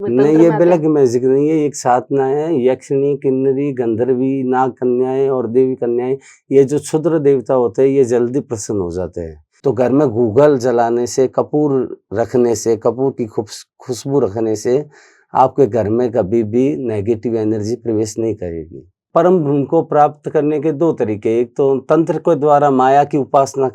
में नहीं, तंत्र ये में आते ब्लैक हैं? मैजिक नहीं है, एक साधना है। यक्षिणी, किन्नरी, गंधर्वी, नाग कन्याएँ और देवी कन्याएँ, ये जो क्षुद्र देवता होते हैं, ये जल्दी प्रसन्न हो जाते हैं। तो घर में गूगल जलाने से, कपूर रखने से, कपूर की खुशबू रखने से आपके घर में कभी भी नेगेटिव एनर्जी प्रवेश नहीं करेगी। परम ब्रह्म को प्राप्त करने के 2 तरीके, एक तो तंत्र के द्वारा माया की उपासना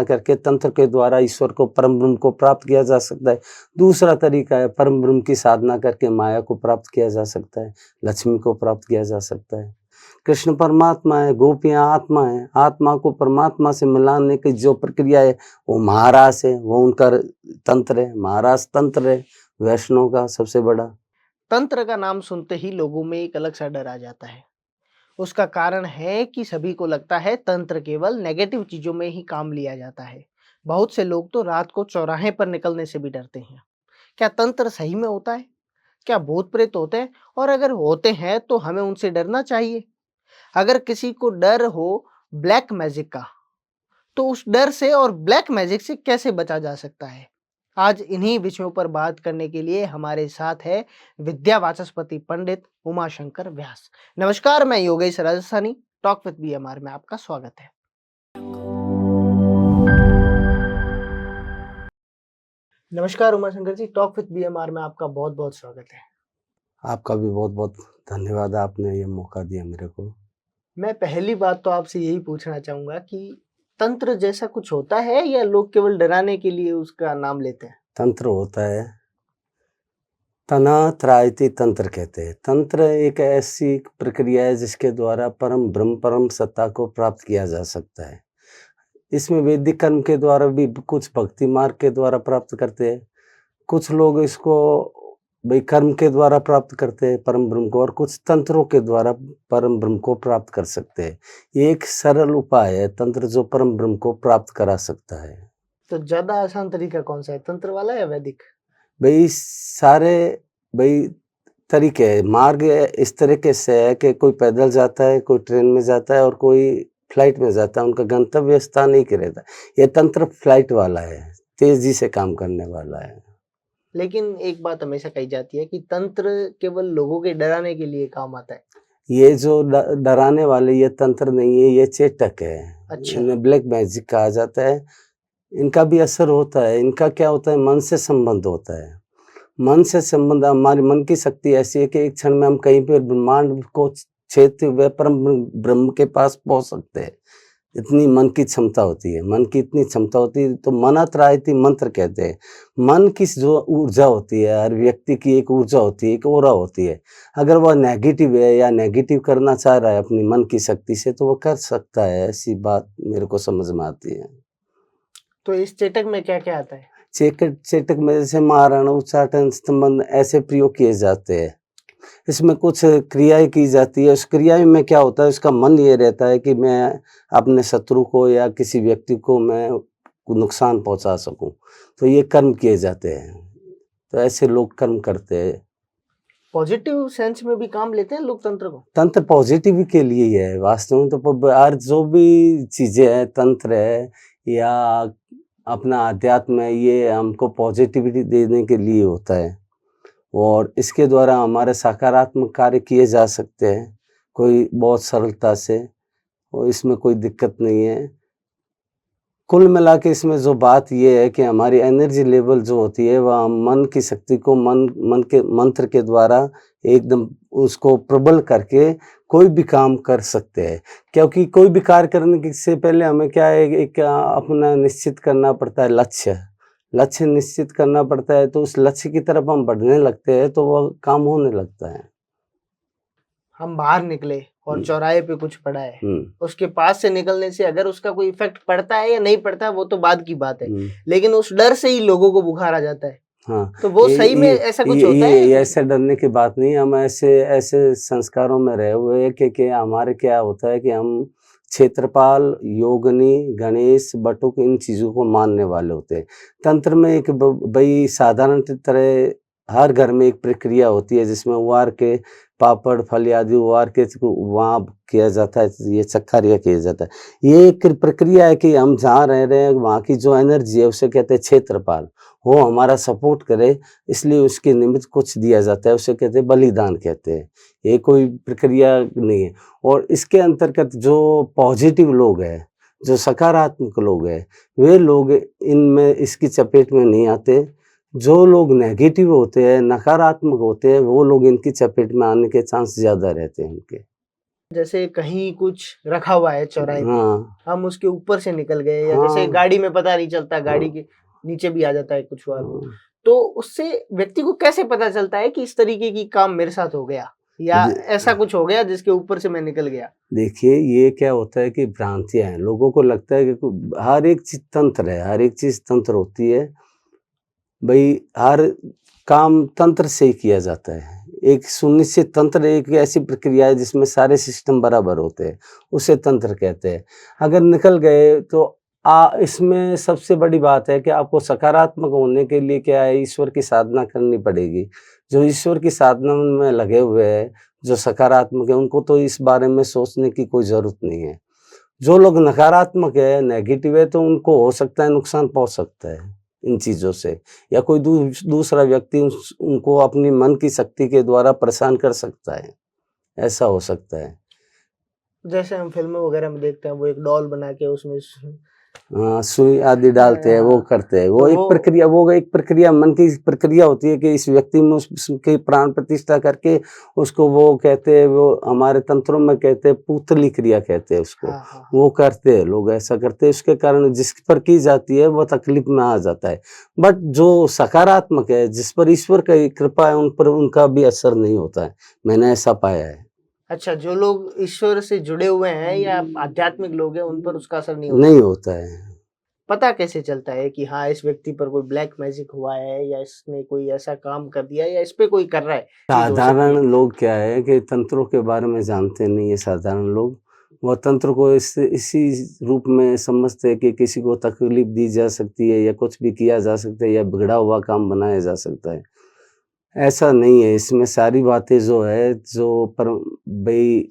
करके, तंत्र के द्वारा ईश्वर को, परम ब्रह्म को प्राप्त किया जा सकता है। दूसरा तरीका है परम ब्रह्म की साधना करके माया को प्राप्त किया जा सकता है, लक्ष्मी को प्राप्त किया जा सकता है। कृष्ण परमात्मा है, गोपियाँ आत्मा है, आत्मा को परमात्मा से मिलाने की जो प्रक्रिया है वो महारास है, वो उनका तंत्र है, महारास तंत्र है, वैष्णव का सबसे बड़ा। तंत्र का नाम सुनते ही लोगों में एक अलग सा डर आ जाता है। उसका कारण है कि सभी को लगता है तंत्र केवल नेगेटिव चीजों में ही काम लिया जाता है। बहुत से लोग तो रात को चौराहे पर निकलने से भी डरते हैं। क्या तंत्र सही में होता है? क्या भूत प्रेत होते हैं? और अगर होते हैं तो हमें उनसे डरना चाहिए? अगर किसी को डर हो ब्लैक मैजिक का, तो उस डर से और ब्लैक मैजिक से कैसे बचा जा सकता है? आज इन्हीं विषयों पर बात करने के लिए हमारे साथ है विद्या वाचस्पति पंडित उमाशंकर व्यास। नमस्कार, मैं Yogesh Rajasthani, talk with BMR में आपका स्वागत है। नमस्कार उमाशंकर जी, टॉक विद बीएमआर में आपका बहुत बहुत स्वागत है। आपका भी बहुत बहुत धन्यवाद, आपने ये मौका दिया मेरे को। मैं पहली बात तो आपसे यही पूछना चाहूंगा कि तंत्र जैसा कुछ होता है या लोग केवल डराने के लिए उसका नाम लेते हैं? तंत्र होता है, तना त्रायति तंत्र कहते हैं। तंत्र एक ऐसी प्रक्रिया है जिसके द्वारा परम ब्रह्म, परम सत्ता को प्राप्त किया जा सकता है। इसमें वैदिक कर्म के द्वारा भी कुछ भक्ति मार्ग के द्वारा प्राप्त करते हैं, कुछ लोग इसको भाई कर्म के द्वारा प्राप्त करते हैं परम ब्रह्म को, और कुछ तंत्रों के द्वारा परम ब्रह्म को प्राप्त कर सकते हैं। ये एक सरल उपाय है तंत्र, जो परम ब्रह्म को प्राप्त करा सकता है। तो ज्यादा आसान तरीका कौन सा है, तंत्र वाला या वैदिक? भाई सारे भाई तरीके है, मार्ग इस तरीके से है कि कोई पैदल जाता है, कोई ट्रेन में जाता है और कोई फ्लाइट में जाता है, उनका गंतव्य स्थान एक ही रहता है। ये तंत्र फ्लाइट वाला है, तेजी से काम करने वाला है। लेकिन एक बात हमेशा कही जाती है कि तंत्र केवल लोगों के डराने के लिए काम आता है। ये जो डराने वाले, ये तंत्र नहीं है, ये चेटक है। अच्छा। इन्हें ब्लैक मैजिक कहा जाता है। इनका भी असर होता है। इनका क्या होता है, मन से संबंध होता है। मन से संबंध, हमारे मन की शक्ति ऐसी है कि एक क्षण में हम कहीं पे ब्रह्मांड को छेदते हुए परम ब्रह्म के पास पहुंच सकते हैं। इतनी मन की क्षमता होती है, मन की इतनी क्षमता होती है। तो मनात्रायति मंत्र कहते हैं। मन की जो ऊर्जा होती है, हर व्यक्ति की एक ऊर्जा होती है, एक ओरा होती है। अगर वह नेगेटिव है या नेगेटिव करना चाह रहा है अपनी मन की शक्ति से, तो वो कर सकता है। ऐसी बात मेरे को समझ में आती है। तो इस चेटक में क्या क्या आता है? चेटक में जैसे मारण, उच्चाटन, स्तंभन ऐसे प्रयोग किए जाते हैं। इसमें कुछ क्रियाएं की जाती है। उस क्रिया में क्या होता है, उसका मन ये रहता है कि मैं अपने शत्रु को या किसी व्यक्ति को मैं नुकसान पहुंचा सकूं, तो ये कर्म किए जाते हैं। तो ऐसे लोग कर्म करते हैं। पॉजिटिव सेंस में भी काम लेते हैं लोग तंत्र को? तंत्र पॉजिटिव के लिए ही है वास्तव में। तो हर जो भी चीजें हैं, तंत्र है या अपना अध्यात्म है, ये हमको पॉजिटिविटी देने के लिए होता है, और इसके द्वारा हमारे सकारात्मक कार्य किए जा सकते हैं कोई बहुत सरलता से, और इसमें कोई दिक्कत नहीं है। कुल मिला के इसमें जो बात ये है कि हमारी एनर्जी लेवल जो होती है, वह मन की शक्ति को मन के मंत्र के द्वारा एकदम उसको प्रबल करके कोई भी काम कर सकते हैं। क्योंकि कोई भी कार्य करने से पहले हमें क्या है, एक अपना निश्चित करना पड़ता है लक्ष्य निश्चित करना पड़ता है। तो उस लक्ष्य की तरफ हम बढ़ने लगते हैं तो वह काम होने लगता है। हम बाहर निकले और चौराहे पे कुछ पड़ा है, उसके पास से निकलने से अगर उसका कोई इफेक्ट पड़ता है या नहीं पड़ता है वो तो बाद की बात है, लेकिन उस डर से ही लोगों को बुखार आ जाता है। हाँ, तो वो सही में ऐसा कुछ होता है? ये ऐसे डरने की बात नहीं। हम ऐसे संस्कारों में रहे हुए हैं कि हमारे क्या होता है कि हम क्षेत्रपाल, योगिनी, गणेश, बटुक इन चीजों को मानने वाले होते हैं। तंत्र में एक भाई साधारण तरह हर घर में एक प्रक्रिया होती है जिसमें उबार के पापड़ फल आदि उबार के वहाँ किया जाता है, ये चक्कारिया किया जाता है। ये एक प्रक्रिया है कि हम जहाँ रह रहे हैं वहाँ की जो एनर्जी है उसे कहते हैं क्षेत्रपाल, वो हमारा सपोर्ट करे, इसलिए उसके निमित्त कुछ दिया जाता है, उसे कहते हैं बलिदान कहते हैं। ये कोई प्रक्रिया नहीं है। और इसके अंतर्गत जो पॉजिटिव लोग हैं, जो सकारात्मक लोग हैं, वे लोग इनमें इसकी चपेट में नहीं आते। जो लोग नेगेटिव होते हैं, नकारात्मक होते हैं, वो लोग इनकी चपेट में आने के चांस ज़्यादा रहते हैं उनके। जैसे कहीं कुछ रखा हुआ है चौराहे पे, हाँ, हम उसके ऊपर से निकल गए, या जैसे हाँ, गाड़ी में पता नहीं चलता, गाड़ी हाँ, के नीचे भी आ जाता है कुछ हुआ हाँ। तो उससे व्यक्ति को कैसे पता चलता है कि इस तरीके की काम मेरे साथ हो गया, या दे ऐसा कुछ हो गया जिसके ऊपर से मैं निकल गया? देखिए, ये क्या होता है कि भ्रांतियाँ हैं। लोगों को लगता है कि हर एक चीज़ तंत्र है, हर एक चीज़ तंत्र होती है। भई हर काम तंत्र से ही किया जाता है। एक सुनिश्चित तंत्र एक ऐसी प्रक्रिया है जिसमें सारे सिस्टम बराबर होते हैं, उसे तंत्र कहते हैं। अगर निकल गए तो इसमें सबसे बड़ी बात है कि आपको सकारात्मक होने के लिए क्या है, ईश्वर की साधना करनी पड़ेगी। जो ईश्वर की साधना में लगे हुए हैं, जो सकारात्मक है, उनको तो इस बारे में सोचने की कोई ज़रूरत नहीं है। जो लोग नकारात्मक है, नेगेटिव है, तो उनको हो सकता है नुकसान पहुँच सकता है इन चीज़ों से, या कोई दूसरा व्यक्ति उनको अपनी मन की शक्ति के द्वारा परेशान कर सकता है, ऐसा हो सकता है। जैसे हम फिल्मों वगैरह में देखते हैं, वो एक डॉल बना के उसमें हाँ, सुई आदि डालते हैं, वो हाँ, करते हैं। तो वो एक प्रक्रिया मन की प्रक्रिया होती है कि इस व्यक्ति में उसकी प्राण प्रतिष्ठा करके उसको वो कहते हैं, वो हमारे तंत्रों में कहते हैं पूतली क्रिया कहते हैं उसको। हाँ, हाँ, वो करते हैं, लोग ऐसा करते हैं, उसके कारण जिस पर की जाती है वो तकलीफ में आ जाता है। बट जो सकारात्मक है, जिस पर ईश्वर की कृपा है, उन पर उनका भी असर नहीं होता है। मैंने ऐसा पाया है। अच्छा, जो लोग ईश्वर से जुड़े हुए हैं या आध्यात्मिक लोग हैं, उन पर उसका असर नहीं होता? नहीं होता है। पता कैसे चलता है कि हाँ, इस व्यक्ति पर कोई ब्लैक मैजिक हुआ है, या इसने कोई ऐसा काम कर दिया, या इस पे कोई कर रहा है, चीज़ हो सकती साधारण है? लोग क्या है कि तंत्रों के बारे में जानते नहीं है साधारण लोग। वो तंत्र को इसी रूप में समझते हैं कि किसी को तकलीफ दी जा सकती है या कुछ भी किया जा सकता है या बिगड़ा हुआ काम बनाया जा सकता है। ऐसा नहीं है, इसमें सारी बातें जो है जो पर भई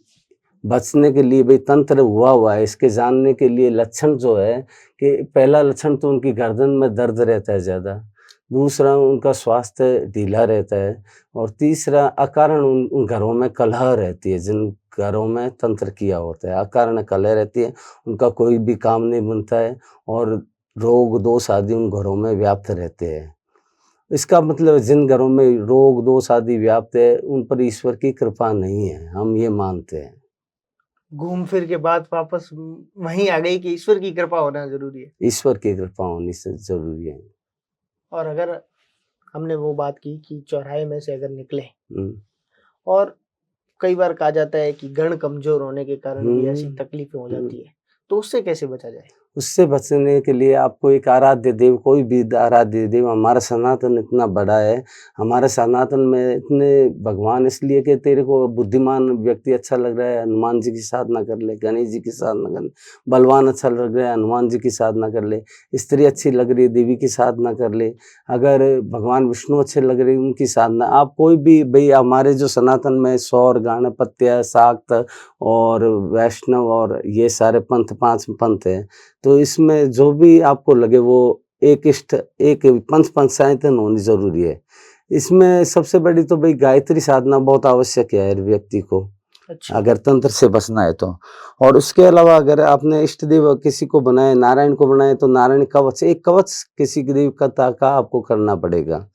बचने के लिए भई तंत्र हुआ है, इसके जानने के लिए लक्षण जो है कि पहला लक्षण तो उनकी गर्दन में दर्द रहता है ज़्यादा, दूसरा उनका स्वास्थ्य ढीला रहता है और तीसरा अकारण उन घरों में कलह रहती है, जिन घरों में तंत्र किया होता है, अकारण कलह रहती है, उनका कोई भी काम नहीं बनता है और रोग दोष आदि उन घरों में व्याप्त रहते हैं। इसका मतलब जिन घरों में रोग दोष आदि व्याप्त है, उन पर ईश्वर की कृपा नहीं है, हम ये मानते हैं। घूम फिर के बात वापस वहीं आ गई कि ईश्वर की कृपा होना ज़रूरी है। ईश्वर की कृपा होनी से ज़रूरी है। और अगर हमने वो बात की कि चौराहे में से अगर निकले, हुँ, और कई बार कहा जाता है कि गण कमज़ोर होने के कारण भी ऐसी हुँ, तकलीफ़ें हो हुँ। जाती है, तो उससे कैसे बचा जाए? उससे बचने के लिए आपको एक आराध्य देव कोई भी आराध्य देव हमारा सनातन इतना बड़ा है, हमारे सनातन में इतने भगवान इसलिए कि तेरे को बुद्धिमान व्यक्ति अच्छा लग रहा है, हनुमान जी की साधना कर ले, गणेश जी की साधना कर ले, बलवान अच्छा लग रहा है, हनुमान जी की साधना कर ले, स्त्री अच्छी लग रही है, देवी की साधना कर ले, अगर भगवान विष्णु अच्छे लग रहे हैं, उनकी साधना आप कोई भी भई हमारे जो सनातन में सौर, गाणपत्य, शाक्त और वैष्णव और ये सारे पंथ 5 पंथ हैं। तो इसमें जो भी आपको लगे वो एक पंच पंचायतन होनी ज़रूरी है। इसमें सबसे बड़ी तो भई गायत्री साधना बहुत आवश्यक है हर व्यक्ति को, अच्छा, अगर तंत्र से बचना है तो। और उसके अलावा अगर आपने इष्ट देव किसी को बनाए, नारायण को बनाए तो नारायण कवच, एक कवच किसी देवता का आपको करना पड़ेगा।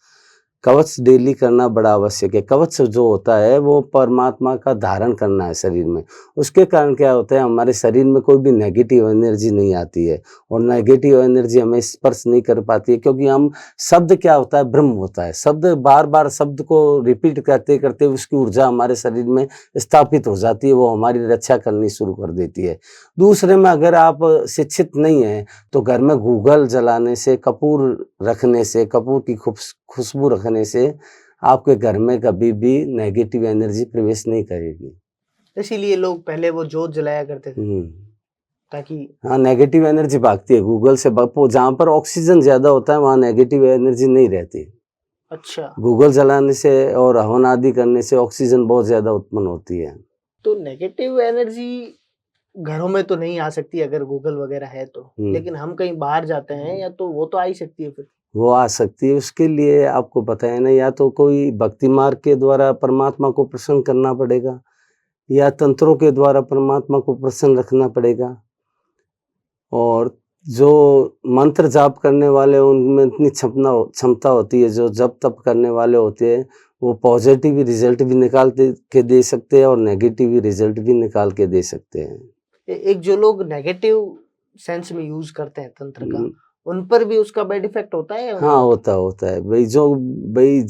कवच डेली करना बड़ा आवश्यक है। कवच जो होता है वो परमात्मा का धारण करना है शरीर में। उसके कारण क्या होता है हमारे शरीर में कोई भी नेगेटिव एनर्जी नहीं आती है और नेगेटिव एनर्जी हमें स्पर्श नहीं कर पाती है क्योंकि हम शब्द क्या होता है ब्रह्म होता है। शब्द बार-बार शब्द को रिपीट करते-करते उसकी ऊर्जा हमारे शरीर में स्थापित हो जाती है, वो हमारी रक्षा करनी शुरू कर देती है। दूसरे में अगर आप शिक्षित नहीं हैं तो घर में गूगल जलाने से, कपूर रखने से, कपूर की खुशबू रखने से आपके घर में कभी भी नेगेटिव एनर्जी प्रवेश नहीं करेगी। इसीलिए लोग पहले वो जोत जलाया करते थे, हुँ। ताकि हाँ, नेगेटिव एनर्जी भागती है गूगल से जहाँ पर ऑक्सीजन ज़्यादा होता है वहाँ नेगेटिव एनर्जी नहीं रहती। अच्छा, गूगल जलाने से और हवन आदि करने से ऑक्सीजन बहुत ज़्यादा उत्पन्न होती है। तो नेगेटिव एनर्जी घरों में तो नहीं आ सकती अगर गूगल वगैरह है तो, हुँ। लेकिन हम कहीं बाहर जाते हैं या तो वो तो आ ही सकती है फिर। वो आ सकती है, उसके लिए आपको पता है ना, या तो कोई भक्ति मार्ग के द्वारा परमात्मा को प्रसन्न करना पड़ेगा, या तंत्रों के द्वारा परमात्मा को प्रसन्न रखना पड़ेगा। और जो मंत्र जाप करने वाले उनमें इतनी क्षमता होती है, जो जप तप करने वाले होते हैं, वो पॉजिटिव रिजल्ट भी निकाल के दे सकते हैं और नेगेटिव रिजल्ट भी निकाल के दे सकते हैं। एक जो लोग नेगेटिव सेंस में यूज करते हैं तंत्र का, हम्म, उन पर भी उसका बैड इफेक्ट होता है या हाँ नहीं होता? होता है भाई, जो भाई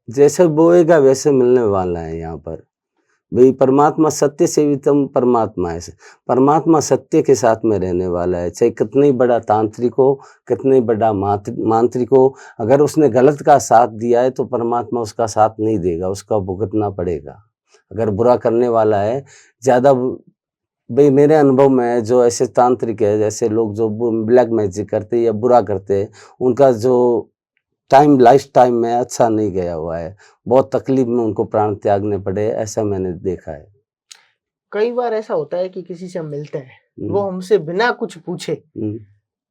जैसे बोएगा वैसे मिलने वाला है यहाँ पर। भाई परमात्मा सत्य से भी तम परमात्मा है। परमात्मा सत्य के साथ में रहने वाला है, चाहे कितना ही बड़ा तांत्रिक हो, कितना ही बड़ा मांत्रिक हो, अगर उसने गलत का साथ दिया है तो परमात्मा उसका साथ नहीं देगा, उसका भुगतना पड़ेगा। अगर बुरा करने वाला है ज़्यादा, भाई मेरे अनुभव में है, जो ऐसे तांत्रिक है, जैसे लोग जो ब्लैक मैजिक करते हैं या बुरा करते हैं, उनका जो लाइफ टाइम में अच्छा नहीं गया हुआ है, बहुत तकलीफ में उनको प्राण त्यागने पड़े, ऐसा मैंने देखा है। कई बार ऐसा होता है कि किसी से हम मिलते हैं, वो हम्म, हमसे बिना कुछ पूछे हम्म,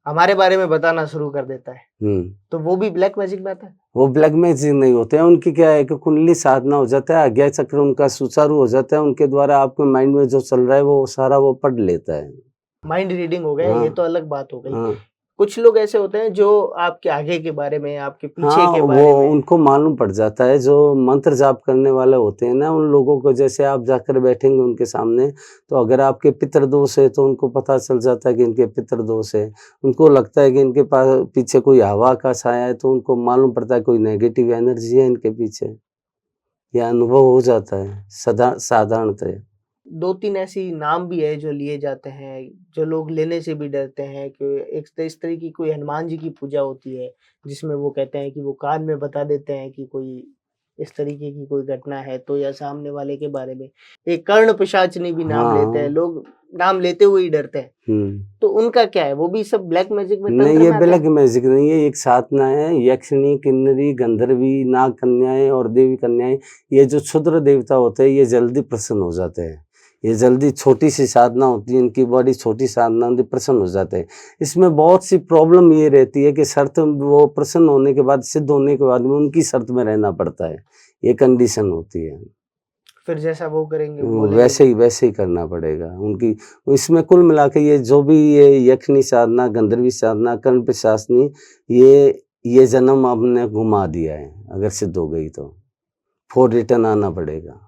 हमारे बारे में बताना शुरू कर देता है, हम्म। तो वो भी ब्लैक मैजिक में आता है? वो ब्लैक मैजिक नहीं होते हैं, उनकी क्या है कि कुंडली साधना हो जाता है, आज्ञा चक्र उनका सुचारू हो जाता है, उनके द्वारा आपके माइंड में जो चल रहा है वो सारा वो पढ़ लेता है। माइंड रीडिंग हो गया, हाँ, ये तो अलग बात हो गई। हाँ, कुछ लोग ऐसे होते हैं जो आपके आगे के बारे में, आपके पीछे हाँ, के वो बारे में। उनको मालूम पड़ जाता है, जो मंत्र जाप करने वाले होते हैं ना, उन लोगों को जैसे आप जाकर बैठेंगे उनके सामने, तो अगर आपके पितृदोष है तो उनको पता चल जाता है कि इनके पितृदोष है। उनको लगता है कि इनके पास पीछे कोई हवा का साया है, तो उनको मालूम पड़ता है कोई नेगेटिव एनर्जी है इनके पीछे। यह अनुभव हो जाता है साधारणतः। 2-3 ऐसी नाम भी है जो लिए जाते हैं, जो लोग लेने से भी डरते हैं कि एक इस तरह की कोई हनुमान जी की पूजा होती है, जिसमें वो कहते हैं कि वो कान में बता देते हैं कि कोई इस तरीके की कोई घटना है तो, या सामने वाले के बारे में। एक कर्ण पिशाचनी भी नाम लेते हैं, हाँ, लोग नाम लेते हुए ही डरते हैं। हुँ। तो उनका क्या है? वो भी सब ब्लैक मैजिक में, नहीं, तंत्र ये में आते ब्लैक हैं? मैजिक नहीं है, एक साधना है, यक्षिणी, किन्नरी, गंधर्वी, नाग कन्याएँ और देवी कन्याएँ, ये जो क्षुद्र देवता होते हैं, ये जल्दी प्रसन्न हो जाते हैं। ये जल्दी छोटी-सी साधना होती है, इनकी बॉडी छोटी साधना होती है, प्रसन्न हो जाते हैं। इसमें बहुत सी प्रॉब्लम ये रहती है कि शर्त वो प्रसन्न होने के बाद, सिद्ध होने के बाद में उनकी शर्त में रहना पड़ता है, ये कंडीशन होती है। फिर जैसा वो करेंगे, बोलेंगे वैसे ही करना पड़ेगा उनकी। इसमें कुल मिला के ये जो भी ये यक्षिणी साधना, गंधर्वी साधना, कर्ण पिशाचनी, ये जन्म आपने घुमा दिया है, अगर सिद्ध हो गई तो। फॉर रिटर्न आना पड़ेगा।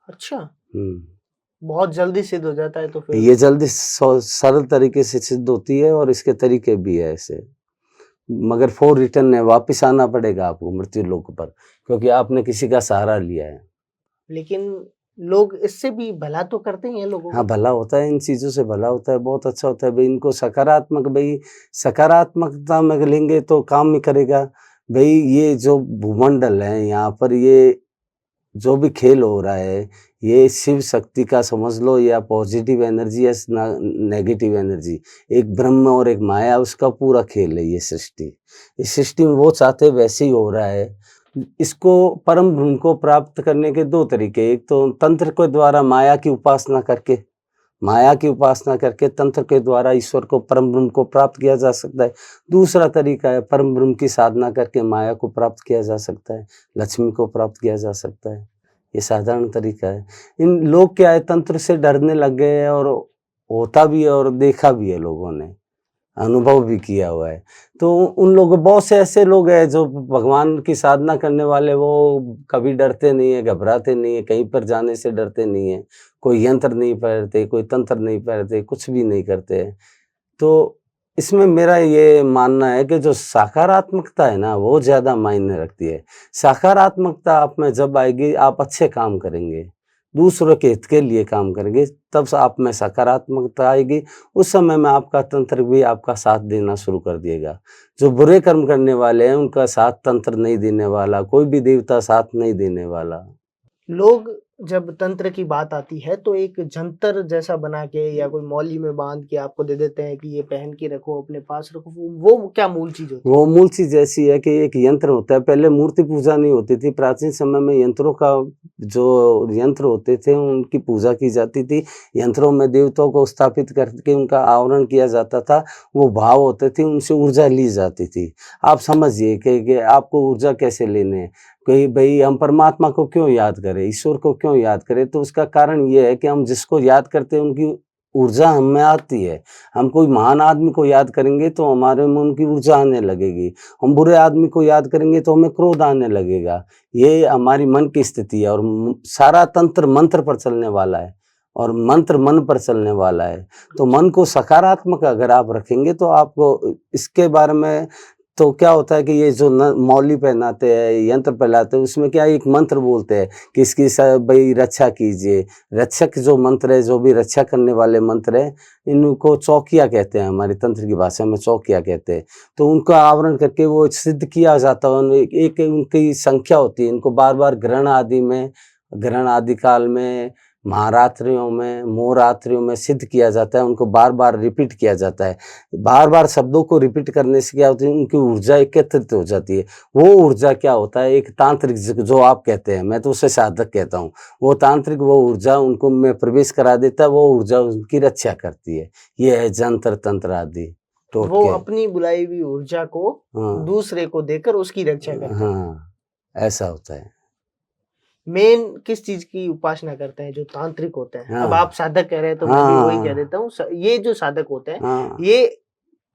अच्छा, हुँ। बहुत जल्दी सिद्ध हो जाता है तो फिर? ये जल्दी सरल तरीके से सिद्ध होती है और इसके तरीके भी है ऐसे। मगर फॉर रिटर्न है, वापिस आना पड़ेगा आपको मृत्यु लोक पर, क्योंकि आपने किसी का सहारा लिया है। लेकिन लोग इससे भी भला तो करते ही हैं लोगों हाँ, का। भला होता है, इन चीज़ों से भला होता है, बहुत अच्छा होता है। भई इनको सकारात्मकता में लेंगे तो काम ही करेगा। भई ये जो भूमंडल है, यहाँ पर ये जो भी खेल हो रहा है, ये शिव शक्ति का समझ लो, या पॉजिटिव एनर्जी या नेगेटिव एनर्जी, एक ब्रह्म और एक माया, उसका पूरा खेल है ये सृष्टि। इस सृष्टि में वो चाहते हैं वैसे ही हो रहा है। इसको परम ब्रह्म को प्राप्त करने के 2 तरीके, एक तो तंत्र के द्वारा माया की उपासना करके तंत्र के द्वारा ईश्वर को, परम ब्रह्म को प्राप्त किया जा सकता है। दूसरा तरीका है परम ब्रह्म की साधना करके माया को प्राप्त किया जा सकता है, लक्ष्मी को प्राप्त किया जा सकता है। ये साधारण तरीका है। इन लोग क्या है, तंत्र से डरने लग गए हैं, और होता भी है और देखा भी है लोगों ने, अनुभव भी किया हुआ है। तो उन लोगों, बहुत से ऐसे लोग हैं जो भगवान की साधना करने वाले, वो कभी डरते नहीं है, घबराते नहीं है, कहीं पर जाने से डरते नहीं है, कोई यंत्र नहीं पहनते, कोई तंत्र नहीं पहनते, कुछ भी नहीं करते हैं। तो इसमें मेरा ये मानना है कि जो सकारात्मकता है ना, वो ज़्यादा मायने रखती है। सकारात्मकता आप में जब आएगी, आप अच्छे काम करेंगे, दूसरों के हित के लिए काम करेंगे, तब से आप में सकारात्मकता आएगी। उस समय में आपका तंत्र भी आपका साथ देना शुरू कर देगा। जो बुरे कर्म करने वाले हैं, उनका साथ तंत्र नहीं देने वाला, कोई भी देवता साथ नहीं देने वाला। लोग जब तंत्र की बात आती है तो एक जंतर जैसा बना के या कोई मौली में बांध के आपको दे देते हैं कि ये पहन के रखो, अपने पास रखो, वो क्या मूल चीज होती है? वो मूल चीज़ ऐसी है कि एक यंत्र होता है, पहले मूर्ति पूजा नहीं होती थी, प्राचीन समय में यंत्रों का जो यंत्र होते थे उनकी पूजा की जाती थी। यंत्रों में देवताओं को स्थापित करके उनका आवरण किया जाता था, वो भाव होते थे, उनसे ऊर्जा ली जाती थी। आप समझिए कि आपको ऊर्जा कैसे लेने हैं, कि भई हम परमात्मा को क्यों याद करें, ईश्वर को क्यों याद करें? तो उसका कारण ये है कि हम जिसको याद करते हैं उनकी ऊर्जा हम में आती है। हम कोई महान आदमी को याद करेंगे तो हमारे में उनकी ऊर्जा आने लगेगी। हम बुरे आदमी को याद करेंगे तो हमें क्रोध आने लगेगा। ये हमारी मन की स्थिति है और सारा तंत्र मंत्र पर चलने वाला है और मंत्र मन पर चलने वाला है। तो मन को सकारात्मक अगर आप रखेंगे तो आपको इसके बारे में तो क्या होता है कि ये जो मौली पहनाते हैं, यंत्र पहनाते हैं, उसमें क्या एक मंत्र बोलते हैं कि इसकी भाई रक्षा कीजिए। रक्षक जो मंत्र है, जो भी रक्षा करने वाले मंत्र है, इनको चौकिया कहते हैं, हमारी तंत्र की भाषा में चौकिया कहते हैं। तो उनका आवरण करके वो सिद्ध किया जाता है। एक उनकी संख्या होती है, इनको बार बार ग्रहण आदि काल में, महारात्रियों में, मोहरात्रियों में सिद्ध किया जाता है। उनको बार बार रिपीट किया जाता है। बार बार शब्दों को रिपीट करने से क्या होती है, उनकी ऊर्जा एकत्रित हो जाती है। वो ऊर्जा क्या होता है, एक तांत्रिक जो आप कहते हैं, मैं तो उसे साधक कहता हूँ, वो तांत्रिक वो ऊर्जा उनको में प्रवेश करा देता है, वो ऊर्जा उनकी रक्षा करती है। ये है जंतर तंत्र आदि वो टोटके। अपनी बुलाई हुई ऊर्जा को हाँ दूसरे को देकर उसकी रक्षा करते हैं। हाँ, ऐसा होता है। मेन किस चीज की उपासना करते हैं जो तांत्रिक होते हैं? अब हाँ आप साधक कह रहे हैं तो मैं भी वही कह हाँ देता हूँ। ये जो साधक होते हैं, हाँ, ये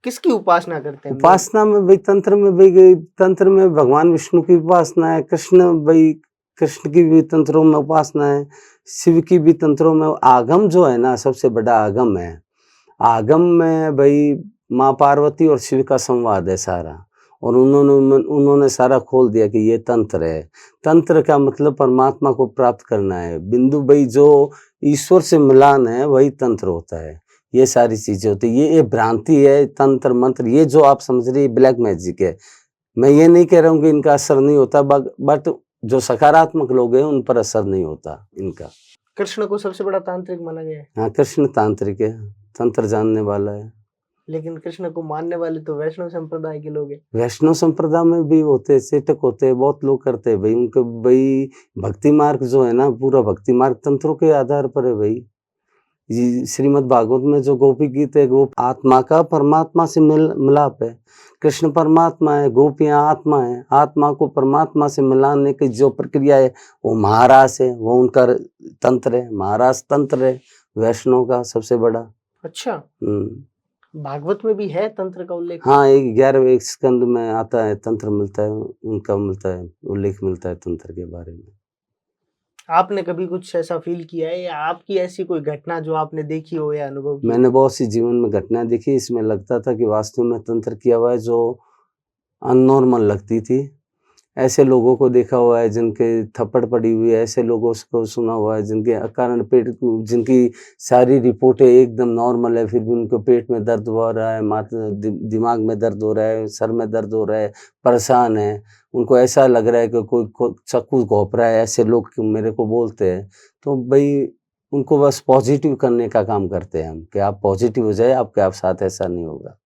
किसकी उपासना करते हैं? उपासना में भाई तंत्र में भगवान विष्णु की उपासना है, कृष्ण की भी तंत्रों में उपासना है, शिव की भी तंत्रों में। आगम जो है ना, सबसे बड़ा आगम है। आगम में भाई माँ पार्वती और शिव का संवाद है सारा, और उन्होंने सारा खोल दिया कि ये तंत्र है। तंत्र का मतलब परमात्मा को प्राप्त करना है, बिंदु भाई जो ईश्वर से मिलान है वही तंत्र होता है। ये सारी चीजें होती है, ये भ्रांति है। तंत्र मंत्र ये जो आप समझ रहे ब्लैक मैजिक है। मैं ये नहीं कह रहा हूँ कि इनका असर नहीं होता, बट जो सकारात्मक लोग हैं उन पर असर नहीं होता इनका। कृष्ण को सबसे बड़ा तांत्रिक माना गया है, हाँ, कृष्ण तांत्रिक है, तंत्र जानने वाला है। लेकिन कृष्ण को मानने वाले तो वैष्णव संप्रदाय के लोग हैं। वैष्णव संप्रदाय में भी होते हैं, चेटक होते हैं, बहुत लोग करते हैं भाई। उनके भाई भक्ति मार्ग जो है ना, पूरा भक्ति मार्ग तंत्रों के आधार पर है भाई। ये श्रीमद् भागवत में जो गोपी गीत है, गोप आत्मा का परमात्मा से मिलाप है। कृष्ण परमात्मा है, गोपियां आत्मा है। आत्मा को परमात्मा से मिलाने की जो प्रक्रिया है वो महारास है, वो उनका तंत्र है, महारास तंत्र है वैष्णव का सबसे बड़ा। अच्छा, भागवत में भी है तंत्र का उल्लेख? हाँ, 11वें स्कंद में आता है, तंत्र मिलता है, उनका मिलता है, उल्लेख मिलता है तंत्र के बारे में। आपने कभी कुछ ऐसा फील किया है या आपकी ऐसी कोई घटना जो आपने देखी हो या अनुभव किया? मैंने बहुत सी जीवन में घटनाएं देखी, इसमें लगता था कि वास्तव में तंत्र किया हुआ है, जो अननॉर्मल लगती थी। ऐसे लोगों को देखा हुआ है जिनके थप्पड़ पड़ी हुई है, ऐसे लोगों को सुना हुआ है जिनके कारण जिनकी सारी रिपोर्टें एकदम नॉर्मल है, फिर भी उनको पेट में दर्द हो रहा है, दिमाग में दर्द हो रहा है, सर में दर्द हो रहा है, परेशान है। उनको ऐसा लग रहा है कि कोई चाकू घोंप रहा है, ऐसे लोग मेरे को बोलते हैं। तो भाई उनको बस पॉजिटिव करने का काम करते हैं हम, कि आप पॉजिटिव हो जाए, आपके साथ ऐसा नहीं होगा।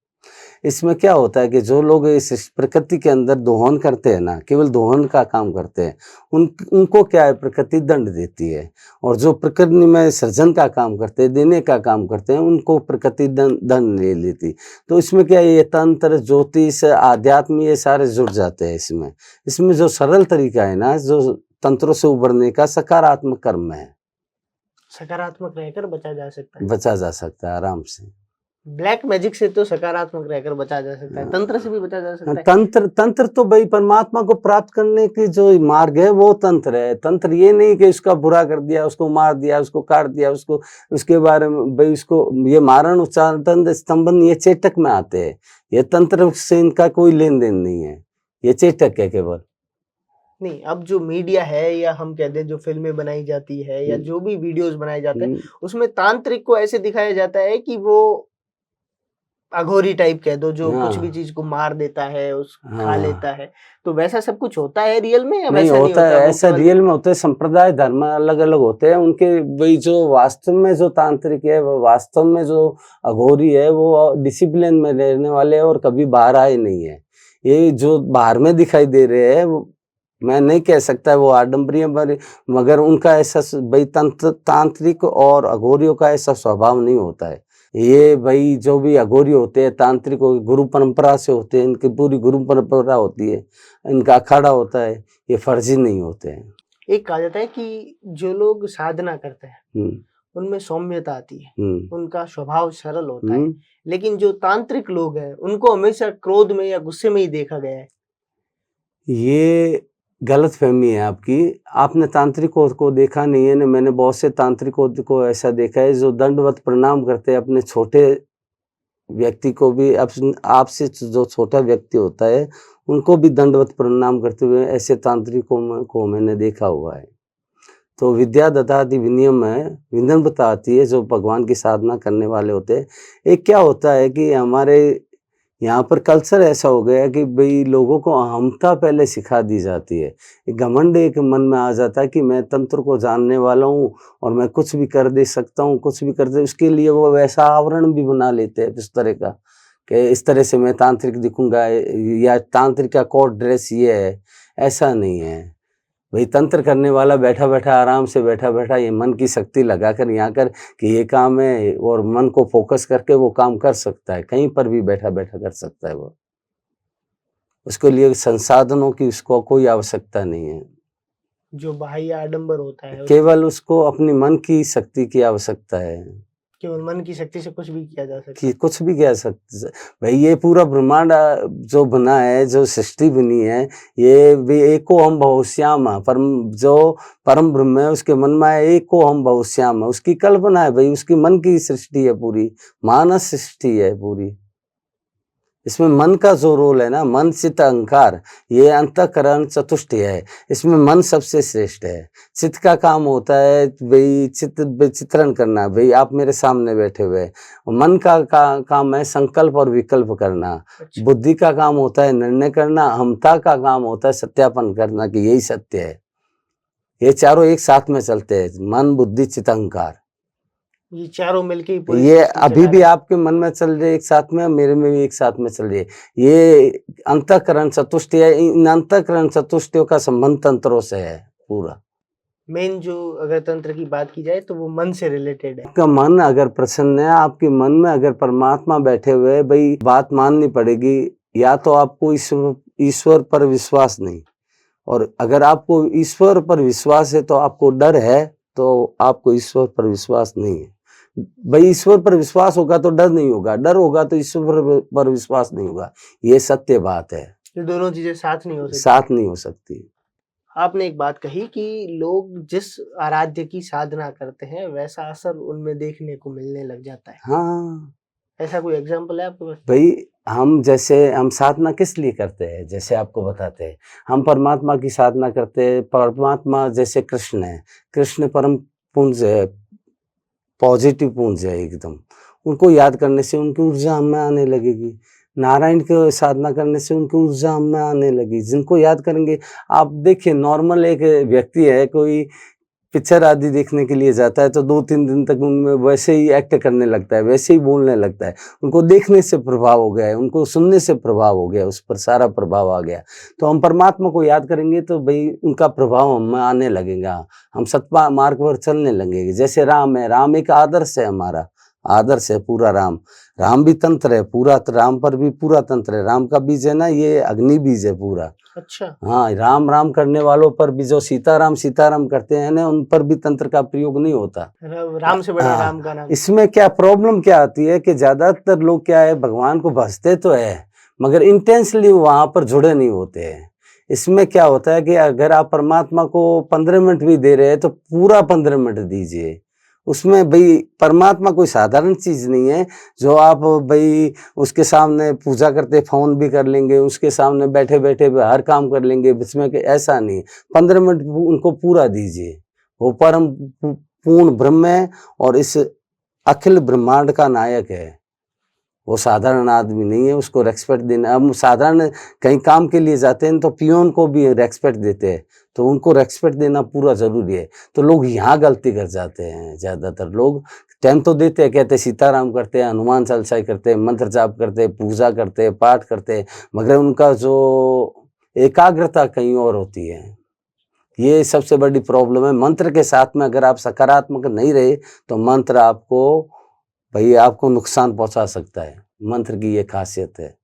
इसमें क्या होता है कि जो लोग इस प्रकृति के अंदर दोहन करते हैं ना, केवल दोहन का काम करते हैं, उनको क्या है, प्रकृति दंड देती है। और जो प्रकृति में सृजन का काम करते हैं, देने का काम करते हैं, उनको प्रकृति दंड नहीं लेती। तो इसमें क्या है, ये तंत्र, ज्योतिष, आध्यात्म, ये सारे जुड़ जाते हैं इसमें जो सरल तरीका है ना, जो तंत्रों से उबरने का, सकारात्मक कर्म है। सकारात्मक रहकर बचा जा सकता है। बचा जा सकता है आराम से। ब्लैक मैजिक से तो सकारात्मक रहकर बचा जा सकता है, तंत्र से भी बचा जा सकता है। तंत्र तो भाई परमात्मा को प्राप्त करने की जो मार्ग है वो तंत्र है। तंत्र ये नहीं कि उसका बुरा कर दिया, उसको मार दिया, उसको काट दिया, उसको उसके बारे में भाई उसको ये मारण उच्चारण स्तंभन ये चेटक में आते हैं। ये तंत्र से इनका कोई लेन देन नहीं है, ये चेटक है केवल। नहीं, अब जो मीडिया है या हम कहते हैं जो फिल्में बनाई जाती है या जो भी वीडियोस बनाए जाते हैं, उसमें तांत्रिक को ऐसे दिखाया जाता है कि वो अघोरी टाइप कह दो, जो कुछ भी हाँ चीज को मार देता है, उस खा लेता हाँ है। तो वैसा सब कुछ होता है रियल में या नहीं वैसा नहीं होता है, होता, वो ऐसा केवल? रियल में होता है। संप्रदाय धर्म अलग अलग होते हैं उनके। वही जो वास्तव में जो तांत्रिक है, वो वास्तव में जो अघोरी है, वो डिसिप्लिन में रहने वाले हैं और कभी बाहर आए नहीं है। ये जो बाहर में दिखाई दे रहे हैं, वो मैं नहीं कह सकता वो आडम्बरीय, मगर उनका ऐसा भाई तांत्रिक और अघोरियों का ऐसा स्वभाव नहीं होता है। ये भाई जो भी अघोरी होते हैं, तांत्रिक गुरु परंपरा से होते हैं, इनकी पूरी गुरु परंपरा होती है, इनका अखाड़ा होता है, ये फर्जी नहीं होते हैं। एक कहा जाता है कि जो लोग साधना करते हैं हम्म उनमें सौम्यता आती है, हम्म उनका स्वभाव सरल होता है। हम्म लेकिन जो तांत्रिक लोग हैं उनको हमेशा क्रोध में या गुस्से में ही देखा गया है। ये गलतफहमी है आपकी। आपने तांत्रिकों को देखा नहीं है ना, मैंने बहुत से तांत्रिकों को ऐसा देखा है जो दंडवत प्रणाम करते हैं अपने छोटे व्यक्ति को भी। आपसे जो छोटा व्यक्ति होता है उनको भी दंडवत प्रणाम करते हुए ऐसे तांत्रिकों को मैंने देखा हुआ है। तो विद्या ददाति विनयम में विनम्रता आती है जो भगवान की साधना करने वाले होते हैं। एक क्या होता है कि हमारे यहाँ पर कल्चर ऐसा हो गया है कि भाई लोगों को अहमता पहले सिखा दी जाती है। एक घमंड एक मन में आ जाता है कि मैं तंत्र को जानने वाला हूँ और मैं कुछ भी कर दे सकता हूँ, कुछ भी कर दे। उसके लिए वो वैसा आवरण भी बना लेते हैं इस तरह का, कि इस तरह से मैं तांत्रिक दिखूंगा या तांत्रिक का कोड ड्रेस ये है। ऐसा नहीं है भाई। तंत्र करने वाला बैठा बैठा आराम से बैठा बैठा ये मन की शक्ति लगाकर यहाँ कर कि ये काम है, और मन को फोकस करके वो काम कर सकता है, कहीं पर भी बैठा बैठा कर सकता है वो। उसके लिए संसाधनों की उसको कोई आवश्यकता नहीं है। जो बाह्य आडंबर होता है केवल उसको अपनी मन की शक्ति की आवश्यकता है केवल मन की शक्ति से कुछ भी किया जा सकता कि है। कुछ भी कह सकते। भाई ये पूरा ब्रह्मांड जो बना है, जो सृष्टि बनी है, ये भी एको हम बहुश्याम है। परम जो परम ब्रह्म है उसके मन में है एको हम बहुश्याम है। उसकी कल्पना है भाई, उसकी मन की सृष्टि है पूरी, मानस सृष्टि है पूरी। इसमें मन का जो रोल है ना, मन चित्त अहंकार, ये अंतःकरण चतुष्टय है। इसमें मन सबसे श्रेष्ठ है। चित्त का काम होता है भाई चित्रण करना, भाई आप मेरे सामने बैठे हुए। मन का काम है संकल्प और विकल्प करना। अच्छा। बुद्धि का काम होता है निर्णय करना। अहमता का काम होता है सत्यापन करना कि यही सत्य है। ये चारों एक साथ में चलते हैं, मन बुद्धि चित्त अहंकार। ये चारों मिलके ही पूरी ये सृष्टि अभी चला भी रहे हैं। आपके मन में चल रही है एक साथ में, मेरे में भी एक साथ में चल रही है। ये अंतःकरण चतुष्टय है। इन अंतःकरण चतुष्टयों का संबंध तंत्रों से है पूरा। मेन जो अगर तंत्र की बात की जाए तो वो मन से रिलेटेड है। आपका मन अगर प्रसन्न है, आपके मन में अगर परमात्मा बैठे हुए, भाई बात माननी पड़ेगी। या तो आपको ईश्वर पर विश्वास नहीं, और अगर आपको ईश्वर पर विश्वास है तो आपको डर है, तो आपको ईश्वर पर विश्वास नहीं है। भाई ईश्वर पर विश्वास होगा तो डर नहीं होगा, डर होगा तो ईश्वर पर विश्वास नहीं होगा। ये सत्य बात है, ये दोनों चीजें साथ नहीं हो सकती। साथ नहीं हो सकती। आपने एक बात कही कि लोग जिस आराध्य की साधना करते हैं वैसा असर उनमें देखने को मिलने लग जाता है। हाँ ऐसा कोई एग्जाम्पल है आपके पास? भाई, हम साधना किस लिए करते हैं, जैसे आपको बताते हैं। हम परमात्मा की साधना करते हैं। परमात्मा जैसे कृष्ण है, कृष्ण परम पुंज है, पॉजिटिव पुंज है एकदम। उनको याद करने से उनकी ऊर्जा हम में आने लगेगी। नारायण की साधना करने से उनकी ऊर्जा हम में आने लगी। जिनको याद करेंगे, आप देखिए नॉर्मल एक व्यक्ति है, कोई पिक्चर आदि देखने के लिए जाता है तो 2-3 दिन तक उनमें वैसे ही एक्ट करने लगता है, वैसे ही बोलने लगता है। उनको देखने से प्रभाव हो गया है, उनको सुनने से प्रभाव हो गया, उस पर सारा प्रभाव आ गया। तो हम परमात्मा को याद करेंगे तो भाई उनका प्रभाव हम में आने लगेगा, हम सत्य मार्ग पर चलने लगेंगे। जैसे राम है, राम एक आदर्श है, हमारा आदर्श है पूरा। राम भी तंत्र है पूरा, राम पर भी पूरा तंत्र है। राम का बीज है ना, ये अग्नि बीज है पूरा। अच्छा। हाँ, राम राम करने वालों पर भी, जो सीताराम सीताराम करते हैं ना, उन पर भी तंत्र का प्रयोग नहीं होता। राम से बड़ा हाँ, राम का नाम। इसमें क्या प्रॉब्लम क्या आती है कि ज्यादातर लोग क्या है, भगवान को भजते तो है मगर इंटेंसली वहां पर जुड़े नहीं होते हैं। इसमें क्या होता है कि अगर आप परमात्मा को 15 मिनट भी दे रहे हैं तो पूरा 15 मिनट दीजिए। उसमें भाई परमात्मा कोई साधारण चीज नहीं है जो आप भाई उसके सामने पूजा करते फोन भी कर लेंगे, उसके सामने बैठे बैठे हर काम कर लेंगे इसमें, कि ऐसा नहीं। 15 मिनट उनको पूरा दीजिए। वो परम पूर्ण ब्रह्म है और इस अखिल ब्रह्मांड का नायक है। वो साधारण आदमी नहीं है, उसको रेस्पेक्ट देना। हम साधारण कहीं काम के लिए जाते हैं तो पियोन को भी रेस्पेक्ट देते हैं, तो उनको रेस्पेक्ट देना पूरा ज़रूरी है। तो लोग यहाँ गलती कर जाते हैं, ज़्यादातर लोग टाइम तो देते हैं, कहते हैं सीताराम करते हैं, हनुमान चालीसा करते हैं, मंत्र जाप करते हैं, पूजा करते हैं, पाठ करते हैं, मगर उनका जो एकाग्रता कहीं और होती है। ये सबसे बड़ी प्रॉब्लम है। मंत्र के साथ में अगर आप सकारात्मक नहीं रहे तो मंत्र आपको भाई आपको नुकसान पहुंचा सकता है। मंत्र की ये खासियत है।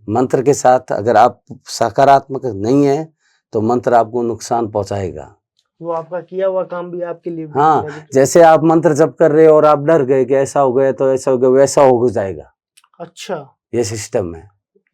मंत्र के साथ अगर आप सकारात्मक नहीं है तो मंत्र आपको नुकसान पहुंचाएगा। वो आपका किया हुआ काम भी आपके लिए हाँ, नेगेटिव। जैसे आप मंत्र जप कर रहे हो और आप डर गए कि ऐसा हो गया तो ऐसा हो गया, वैसा हो जाएगा। अच्छा, ये सिस्टम है,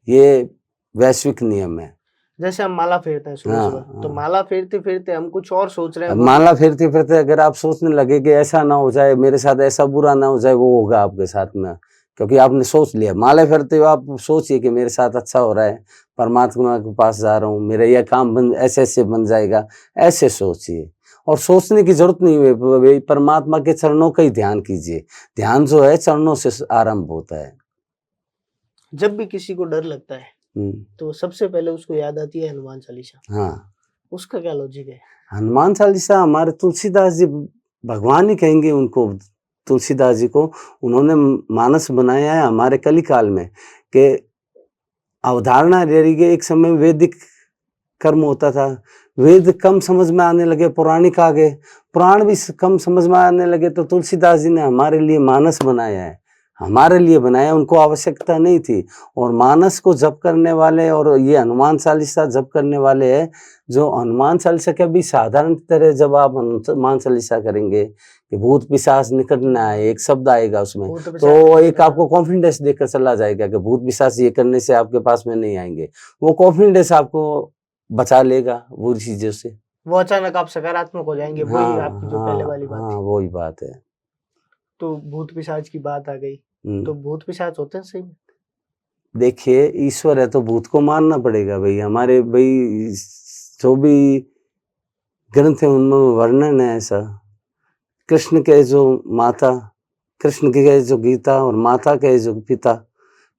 ये वैश्विक नियम है। जैसे हम माला फेरते हैं सुबह हाँ, सुबह, तो हाँ। माला फेरते फेरते हम कुछ और सोच रहे हैं, अब वो माला फेरते फिरते अगर आप सोचने लगे कि ऐसा ना हो जाए, मेरे साथ ऐसा बुरा ना हो जाए, वो होगा आपके साथ में, क्योंकि आपने सोच लिया। माला फेरते हुए आप सोचिए कि मेरे साथ अच्छा हो रहा है, परमात्मा के पास जा रहा हूँ, मेरा यह काम बन ऐसे बन जाएगा, ऐसे सोचिए। और सोचने की जरूरत नहीं है, परमात्मा के चरणों का ही ध्यान कीजिए। ध्यान जो है चरणों से आरंभ होता है। जब भी किसी को डर लगता है तो सबसे पहले उसको याद आती है हनुमान चालीसा। हाँ, उसका क्या लॉजिक है? हनुमान चालीसा हमारे तुलसीदास जी भगवान ही कहेंगे उनको। तुलसीदास जी को उन्होंने मानस बनाया है हमारे कली काल में कि अवधारणा रही कि एक समय वैदिक कर्म होता था, वेद कम समझ में आने लगे, पौराणिक आ गए, पुराण भी कम समझ में आने लगे, तो तुलसीदास जी ने हमारे लिए मानस बनाया है। हमारे लिए बनाया, उनको आवश्यकता नहीं थी। और मानस को जप करने वाले और ये हनुमान चालीसा जप करने वाले हैं, जो हनुमान चालीसा के भी साधारण तरह जब आप हनुमान चालीसा करेंगे कि भूत पिशाच निकट न आए, एक शब्द आएगा उसमें, भूत पिशाच तो निकट एक न आपको कॉन्फिडेंस देकर चला जाएगा कि भूत पिशाच ये करने से आपके पास में नहीं आएंगे। वो कॉन्फिडेंस आपको बचा लेगा बुरी चीजों से। वो अचानक आप सकारात्मक हो जाएंगे, वही आपकी जो पहले वाली बात हाँ, थी। वही बात है। तो भूत पिशाच की बात आ गई, तो भूत पिशाच होते हैं सही में? देखिए, ईश्वर है तो भूत को मानना पड़ेगा भाई। हमारे भाई जो भी ग्रंथ है उनमें वर्णन है ऐसा। कृष्ण के जो माता, कृष्ण के जो गीता और माता के जो पिता,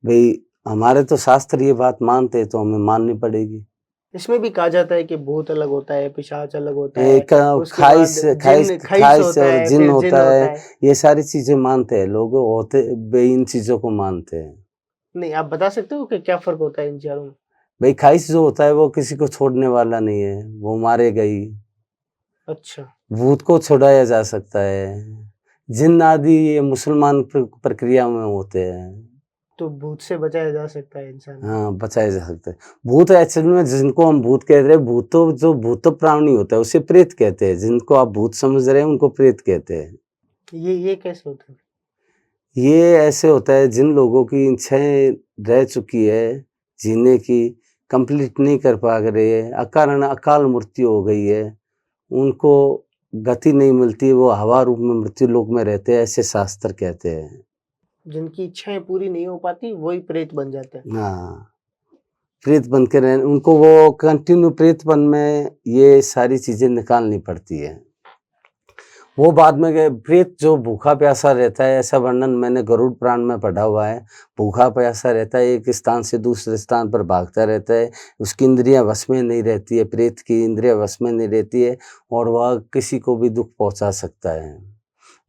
भाई हमारे तो शास्त्र ये बात मानते हैं तो हमें माननी पड़ेगी। इसमें भी कहा जाता है कि भूत अलग होता है, पिशाच अलग होता है, एक उसके बाद जिन खईस होता और है, जिन फिर जिन होता होता है, है। ये सारी चीजें मानते हैं लोग, होते भाई इन चीजों को मानते हैं। नहीं, आप बता सकते हो कि क्या फर्क होता है इन चारों में? भाई खाइश जो होता है वो किसी को छोड़ने वाला नहीं है, वो मारेगा ही। अच्छा, भूत को छुड़ाया जा सकता है। जिन्न आदि ये मुसलमान प्रक्रिया में होते हैं। तो भूत से बचाया जा सकता है इंसान को। हाँ, बचाया जा सकता है। भूत एक्चुअल में जिनको हम भूत कह रहे हैं, भूत तो जो भूत प्राणी होता है उसे प्रेत कहते हैं। जिनको आप भूत समझ रहे हैं उनको प्रेत कहते हैं। ये कैसे होता है? ये ऐसे होता है जिन लोगों की इच्छाएं रह चुकी है जीने की, कंप्लीट नहीं कर पा रहे हैं, अकारण अकाल मृत्यु हो गई है, उनको गति नहीं मिलती, वो हवा रूप में मृत्यु लोक में रहते हैं, ऐसे शास्त्र कहते हैं। जिनकी इच्छाएं पूरी नहीं हो पाती वही प्रेत बन जाते हैं। हाँ, प्रेत बन के रहे, उनको वो कंटिन्यू प्रेतपन में ये सारी चीजें निकालनी पड़ती है। वो बाद में गए प्रेत जो भूखा प्यासा रहता है, ऐसा वर्णन मैंने गरुड़ पुराण में पढ़ा हुआ है। भूखा प्यासा रहता है, एक स्थान से दूसरे स्थान पर भागता रहता है, उसकी इंद्रियां वश में नहीं रहती है, प्रेत की इंद्रियां वश में नहीं रहती है, और वह किसी को भी दुख पहुंचा सकता है।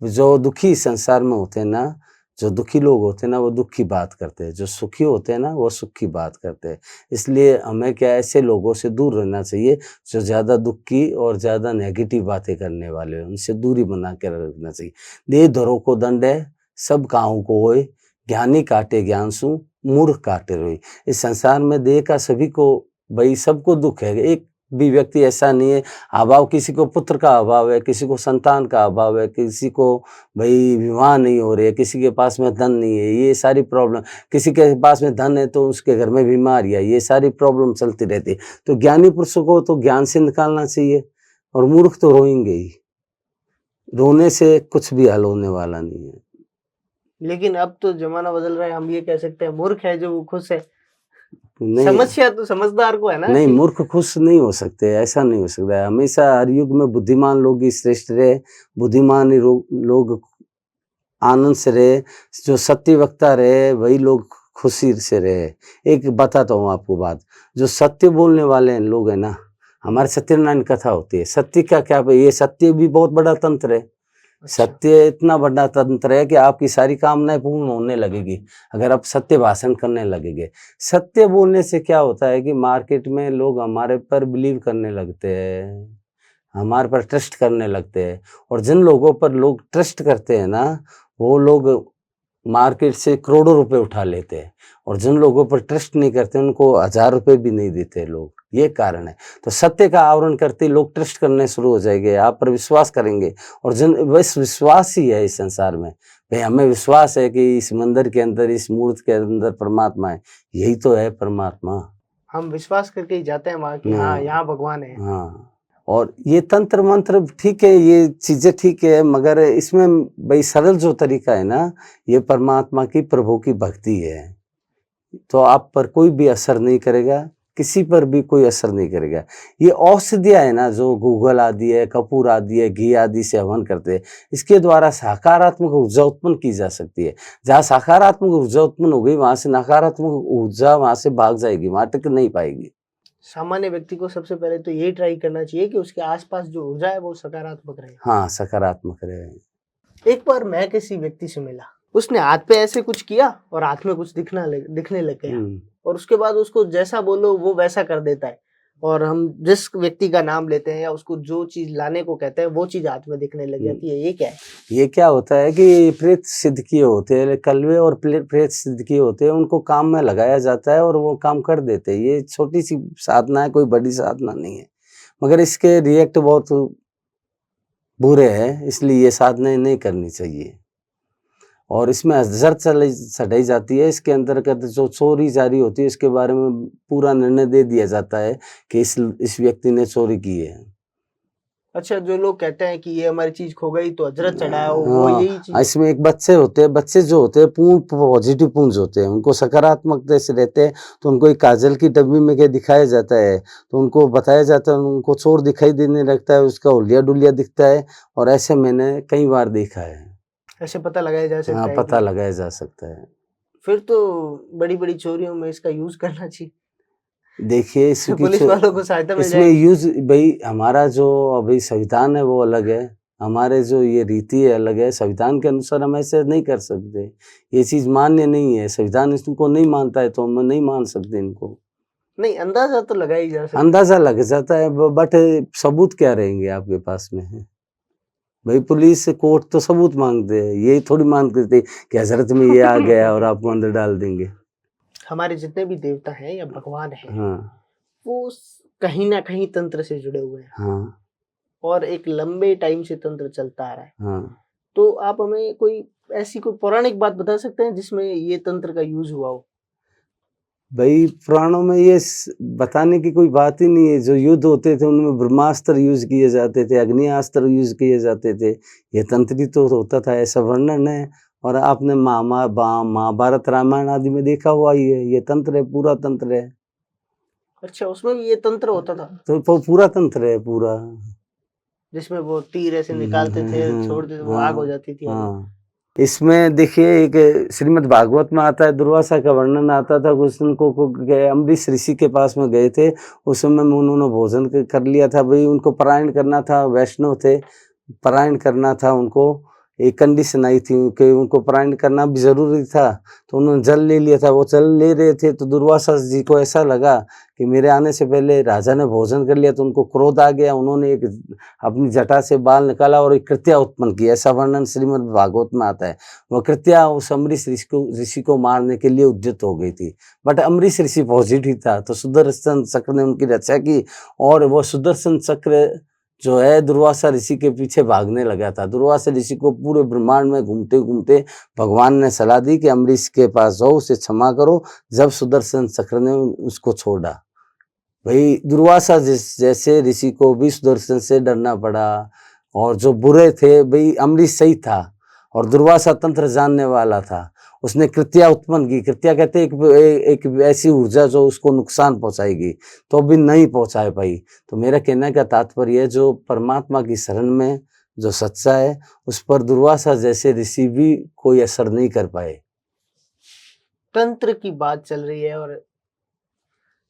जो दुखी संसार में होते हैं ना, जो दुखी लोग होते हैं ना, वो दुख की बात करते हैं, जो सुखी होते हैं ना, वो सुख की बात करते हैं। इसलिए हमें क्या ऐसे लोगों से दूर रहना चाहिए जो ज़्यादा दुख की और ज़्यादा नेगेटिव बातें करने वाले हैं, उनसे दूरी बना के रखना चाहिए। देह धरो को दंड है, सब काहू को होए, ज्ञानी काटे ज्ञान सु, मूर्ख काटे रोई। इस संसार में देह का सभी को भाई सबको दुख है। एक भी व्यक्ति ऐसा नहीं है, अभाव किसी को पुत्र का अभाव है, किसी को संतान का अभाव है, किसी को भाई विवाह नहीं हो रही है, किसी के पास में धन नहीं है, ये सारी प्रॉब्लम, किसी के पास में धन है तो उसके घर में बीमारी है, ये सारी प्रॉब्लम चलती रहती है। तो ज्ञानी पुरुषों को तो ज्ञान से निकालना चाहिए, और मूर्ख तो रोएंगे ही। रोने से कुछ भी हल होने वाला नहीं है। लेकिन अब तो जमाना बदल रहा है, हम ये कह सकते हैं मूर्ख है जो खुश है। नहीं, समस्या तो समझदार को है ना नहीं, कि मूर्ख खुश नहीं हो सकते, ऐसा नहीं हो सकता है। हमेशा हर युग में बुद्धिमान लोग ही श्रेष्ठ रहे, बुद्धिमान ही लोग आनंद से रहे, जो सत्य वक्ता रहे वही लोग खुशी से रहे। एक बताता हूँ आपको बात, जो सत्य बोलने वाले लोग हैं ना, हमारे सत्यनारायण कथा होती है, सत्य का क्या, ये सत्य भी बहुत बड़ा तंत्र है। अच्छा। सत्य इतना बड़ा तंत्र है कि आपकी सारी कामनाएं पूर्ण होने लगेगी अगर आप सत्य भाषण करने लगेंगे। सत्य बोलने से क्या होता है कि मार्केट में लोग हमारे पर बिलीव करने लगते हैं, हमारे पर ट्रस्ट करने लगते हैं, और जिन लोगों पर लोग ट्रस्ट करते हैं ना, वो लोग मार्केट से करोड़ों रुपए उठा लेते हैं, और जिन लोगों पर ट्रस्ट नहीं करते उनको 1000 रुपए भी नहीं देते लोग। ये कारण है। तो सत्य का आवरण करते ही लोग ट्रस्ट करने शुरू हो जाएंगे, आप पर विश्वास करेंगे, और जिन बस विश्वास ही है इस संसार में, भाई हमें विश्वास है कि इस मंदिर के अंदर, इस मूर्ति के अंदर परमात्मा है, यही तो है परमात्मा। हम विश्वास करके ही जाते हैं वहाँ कि हाँ यहाँ भगवान है। हाँ, और ये तंत्र मंत्र ठीक है, ये चीजें ठीक है, मगर इसमें भाई सरल जो तरीका है ना, ये परमात्मा की, प्रभु की भक्ति है, तो आप पर कोई भी असर नहीं करेगा, किसी पर भी कोई असर नहीं करेगा। ये औषधियाँ है ना, जो गूगल आदि है, कपूर आदि है, घी आदि से हवन करते हैं, इसके द्वारा सकारात्मक ऊर्जा उत्पन्न की जा सकती है। जहाँ सकारात्मक ऊर्जा उत्पन्न हो गई, वहां से नकारात्मक ऊर्जा वहां से भाग जाएगी, वहां टिक नहीं पाएगी। सामान्य व्यक्ति को सबसे पहले तो ये ट्राई करना चाहिए कि उसके आसपास जो ऊर्जा है वो सकारात्मक रहे। हाँ, सकारात्मक रहे। एक बार मैं किसी व्यक्ति से मिला, उसने हाथ पे ऐसे कुछ किया और हाथ में कुछ दिखने लग गया, और उसके बाद उसको जैसा बोलो वो वैसा कर देता है, और हम जिस व्यक्ति का नाम लेते हैं या उसको जो चीज लाने को कहते हैं वो चीज हाथ में दिखने लग जाती है। ये क्या है? ये क्या होता है कि प्रेत सिद्ध किए होते हैं, कलवे और प्रेत सिद्ध किए होते हैं, उनको काम में लगाया जाता है और वो काम कर देते हैं। ये छोटी सी साधना है, कोई बड़ी साधना नहीं है, मगर इसके रिएक्ट बहुत बुरे हैं, इसलिए ये साधना नहीं करनी चाहिए। और इसमें जर चढ़ाई जाती है, इसके अंतर्गत जो चोरी जारी होती है इसके बारे में पूरा निर्णय दे दिया जाता है कि इस व्यक्ति ने चोरी की है। अच्छा, जो लोग कहते हैं कि ये हमारी चीज खो गई तो हजरत चढ़ाओ, वो यही चीज है? इसमें एक बच्चे होते हैं, बच्चे जो होते हैं पूर्ण पॉजिटिव पुंज होते हैं, उनको सकारात्मकता से रहते हैं, तो उनको एक काजल की डब्बी में क्या दिखाया जाता है, तो उनको बताया जाता है, उनको चोर दिखाई देने लगता है, उसका हुलिया डुलिया दिखता है, और ऐसे मैंने कई बार देखा है। ऐसे पता लगाया जा सकता हाँ, है पता कि लगाया जा सकता है। फिर तो बड़ी बड़ी चोरियों में इसका यूज करना चाहिए। देखिए इसकी पुलिस वालों को सहायता मिल इसमें जाएगी। यूज, भाई हमारा जो अभी संविधान है वो अलग है, हमारे जो ये रीति है अलग है, संविधान के अनुसार हम ऐसे नहीं कर सकते, ये चीज मान्य नहीं है, संविधान इसको नहीं मानता है, तो हम नहीं मान सकते इनको। नहीं, अंदाजा तो लगा ही जा सकता है। अंदाजा लग जाता है, बट सबूत क्या रहेंगे आपके पास में? भाई पुलिस कोर्ट तो सबूत मांगते हैं, यही थोड़ी मांगते थे कि हजरत में ये आ गया और आपको अंदर डाल देंगे। हमारे जितने भी देवता हैं या भगवान हैं, हाँ, वो कहीं ना कहीं तंत्र से जुड़े हुए हैं, हाँ, और एक लंबे टाइम से तंत्र चलता आ रहा है। हाँ। तो आप हमें कोई ऐसी कोई पौराणिक बात बता सकते हैं जिसमें ये तंत्र का यूज हुआ हो? भाई पुराणों में ये बताने की कोई बात ही नहीं है, जो युद्ध होते थे उनमें ब्रह्मास्त्र यूज किए जाते थे, अग्नियास्त्र यूज किए जाते थे, ये तंत्री तो होता था, ऐसा वर्णन है। और आपने महाभारत रामायण आदि में देखा हुआ ही है, ये तंत्र है, पूरा तंत्र है। अच्छा, उसमें भी ये तंत्र होता था तो पूरा तंत्र है पूरा। जिसमें वो तीर ऐसे निकालते थे, छोड़ देते, वो आग हो जाती थी? हाँ, इसमें देखिए एक श्रीमद् भागवत में आता है, दुर्वासा का वर्णन आता था। कुछ दिन को गए, अम्बरीश ऋषि के पास में गए थे, उस समय में उन्होंने भोजन कर लिया था, भाई उनको परायण करना था, वैष्णव थे, परायण करना था उनको, एक कंडीशन आई थी कि उनको परायण करना भी जरूरी था, तो उन्होंने जल ले लिया था। वो जल ले रहे थे तो दुर्वासा जी को ऐसा लगा कि मेरे आने से पहले राजा ने भोजन कर लिया, तो उनको क्रोध आ गया, उन्होंने एक अपनी जटा से बाल निकाला और एक कृत्या उत्पन्न किया, ऐसा वर्णन श्रीमद् भागवत में आता है। वह कृत्या उस अम्बरीश ऋषि को मारने के लिए उद्यत हो गई थी, बट अम्बरीश ऋषि पॉजिटिव था, तो सुदर्शन चक्र ने उनकी रक्षा की, और वह सुदर्शन चक्र जो है दुर्वासा ऋषि के पीछे भागने लगा था। दुर्वासा ऋषि को पूरे ब्रह्मांड में घूमते घूमते भगवान ने सलाह दी कि अम्बरीश के पास जाओ, उसे क्षमा करो, जब सुदर्शन चक्र ने उसको छोड़ा। भाई दुर्वासा जैसे ऋषि को भी सुदर्शन से डरना पड़ा, और जो बुरे थे, भाई अम्बरीश सही था और दुर्वासा तंत्र जानने वाला था, उसने कृत्या उत्पन्न की। कृत्या कहते हैं एक ऐसी ऊर्जा जो उसको नुकसान पहुंचाएगी, तो भी नहीं पहुंचा पाई। तो मेरा कहने का तात्पर्य है, जो परमात्मा की शरण में जो सच्चा है, उस पर दुर्वासा जैसे ऋषि भी कोई असर नहीं कर पाए। तंत्र की बात चल रही है और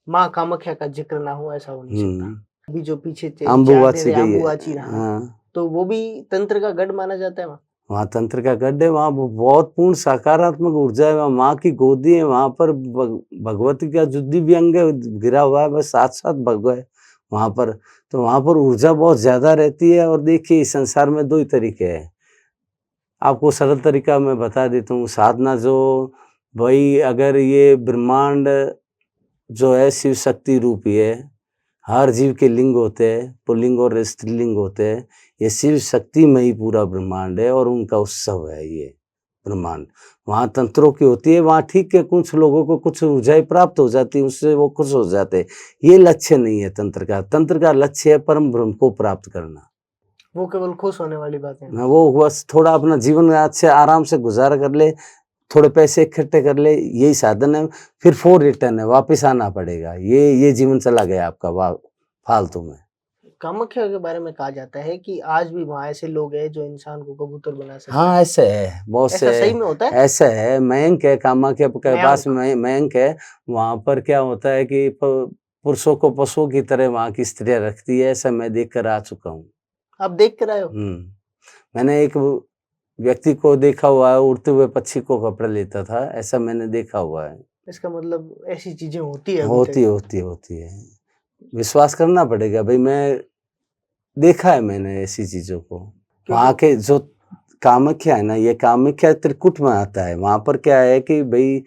माँ कामाख्या का जिक्र ना हो ऐसा हो नहीं सकता। अभी जो पीछे 4 अम्बुवाची दिन गई है। अम्बुवाची रहा, हाँ, तो वो भी तंत्र का गढ़ माना जाता है वहाँ? वहाँ तंत्र का गढ़ है, वहाँ बहुत पूर्ण सकारात्मक ऊर्जा है, वहाँ माँ की गोदी है, वहाँ पर भगवती का जो दिव्य अंग है गिरा हुआ है, बस साथ-साथ भगवा है वहाँ पर। तो वहाँ पर ऊर्जा बहुत ज़्यादा रहती है। और देखिए इस संसार में 2 ही तरीके हैं। आपको सरल तरीका मैं बता देता हूँ, साधना जो भई अगर ये ब्रह्मांड जो है शिव शक्ति रूपी है, हर जीव के लिंग होते हैं, पुल्लिंग और स्त्रीलिंग होते हैं। ये शिव शक्ति में ही पूरा ब्रह्मांड है और उनका उत्सव है ये ब्रह्मांड। वहाँ तंत्रों की होती है, वहाँ ठीक है कुछ लोगों को कुछ ऊर्जाएँ प्राप्त हो जाती है, उससे वो खुश हो जाते हैं। ये लक्ष्य नहीं है तंत्र का। तंत्र का लक्ष्य है परम ब्रह्म को प्राप्त करना। वो केवल खुश होने वाली बातें हैं। ना वो बस थोड़ा अपना जीवन अच्छे आराम से गुज़ारा कर ले, थोड़े पैसे इकट्ठे कर ले, यही साधन है। फिर फॉर रिटर्न है, वापस आना पड़ेगा। ये जीवन चला गया आपका फालतू में। कामाख्या के बारे में कहा जाता है कि आज भी वहाँ ऐसे लोग हैं जो इंसान को कबूतर बना सकते हैं। हाँ, ऐसे है, बहुत ऐसा से सही में होता है? ऐसा है। मयंक है, कामाख्या के पास मयंक। मयंक है। वहाँ पर क्या होता है कि पुरुषों को पशुओं की तरह वहाँ की स्त्रियाँ रखती है, ऐसा मैं देख कर आ चुका हूँ। आप देख कर आए हो? मैंने एक व्यक्ति को देखा हुआ है, उड़ते हुए पक्षी को कपड़ा लेता था, ऐसा मैंने देखा हुआ है। इसका मतलब ऐसी चीजें होती है अभी होती तक? होती है। विश्वास करना पड़ेगा भाई, मैं देखा है मैंने ऐसी चीज़ों को। वहाँ के जो कामाख्या है ना, ये कामाख्या त्रिकुट में आता है। वहाँ पर क्या है कि भई